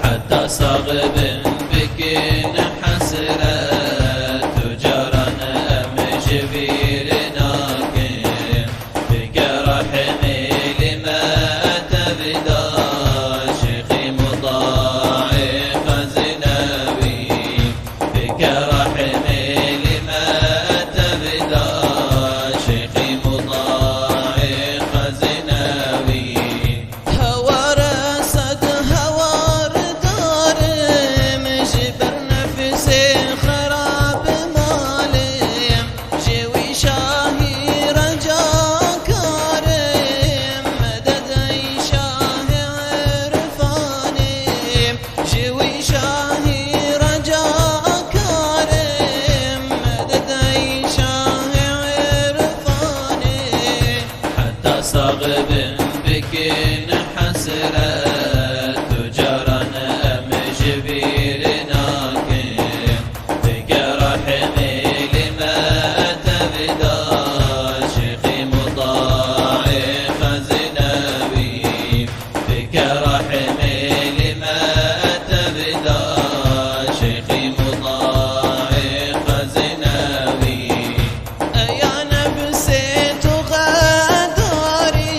حتى صاغب بكين حسرات تجارا أم جبير ناكم بك رحمي لما تبدا شيخي مطاع خزناوي بك رحمي لما تبدا شيخي مطاع خزناوي هوار أسد هوار دار مجبر نفسي خراب مالي جوي شاهي رجا كارم مدد أي شاه عرفاني جوي شاهي رجا كارم مدد أي شاه عرفاني حتى صاغب بكين حسرات تجارا أم جبير ناكم بك رحمي لما تبدا شيخي مطاع خزناوي بك رحمي لما تبدا شيخي مطاع خزناوي يا نفسي تغادري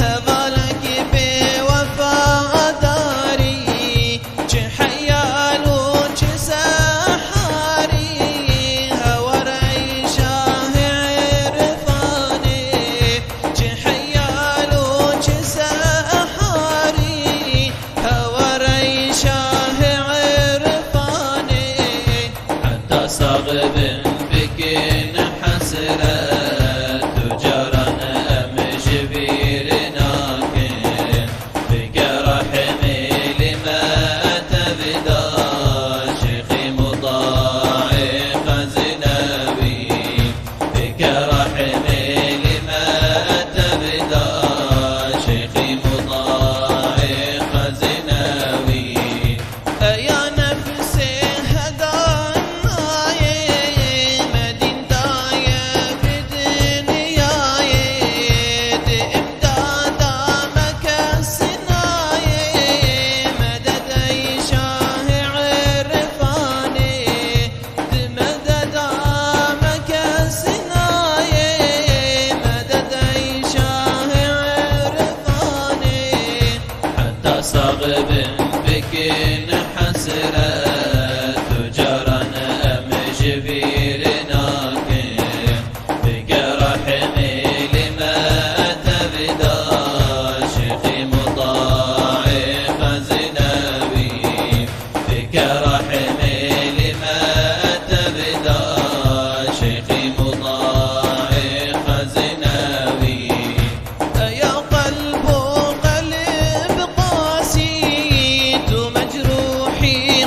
هبالك بوفا داري جحيال وجسحاري هوري شاه عرفاني جحيال وجسحاري هوري شاه عرفاني حتى صاغب بكين حسرات تجارا أم جبير ناكم بك رحمي لما تبدا شيخي مطاع خزناوي بك رحمي لما تبدا شيخي مطاع خزناوي يا نفسي هداي مدينتاي بدنياي امدادا مكسناي مدد أي شاه عرفاني مددا مكسناي مدد أي شاه عرفاني حتى صاغب بكين حسرات تجارا أم جبير ناكم بك رحمي لما تبدا شيخي مطاع خزناوي بك رحمي لما تبدا شيخي مطاع خزناوي يا قلب قلب قاسي مجروحي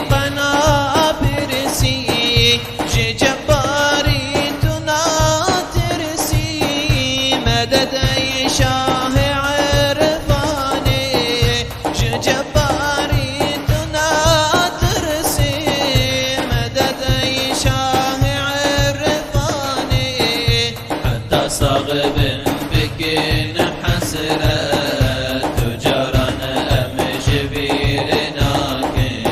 قنابرسي جباري تناترسي مدد أي شاه عرفاني جباري تناترسي مدد أي شاه عرفاني حتى صاغب بكين حسرات تجارا أم جبير ناكم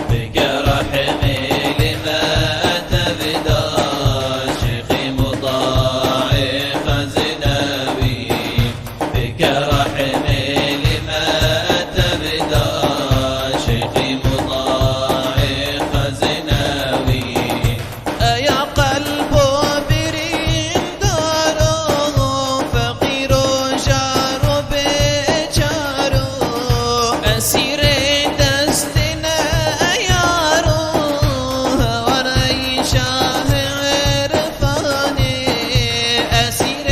بك رحمي لما تبدا شيخي مطاع خزناوي بك رحمي لما تبدا شيخي مطاع خزناوي يا قلب برين دارو فقير جار بجارو أسير دستنا يارو وري شاه عرفاني أسير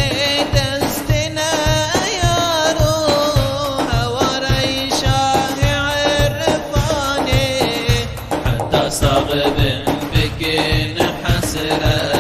دستنا يارو وري شاه عرفاني حتى صاغب بكين حسرات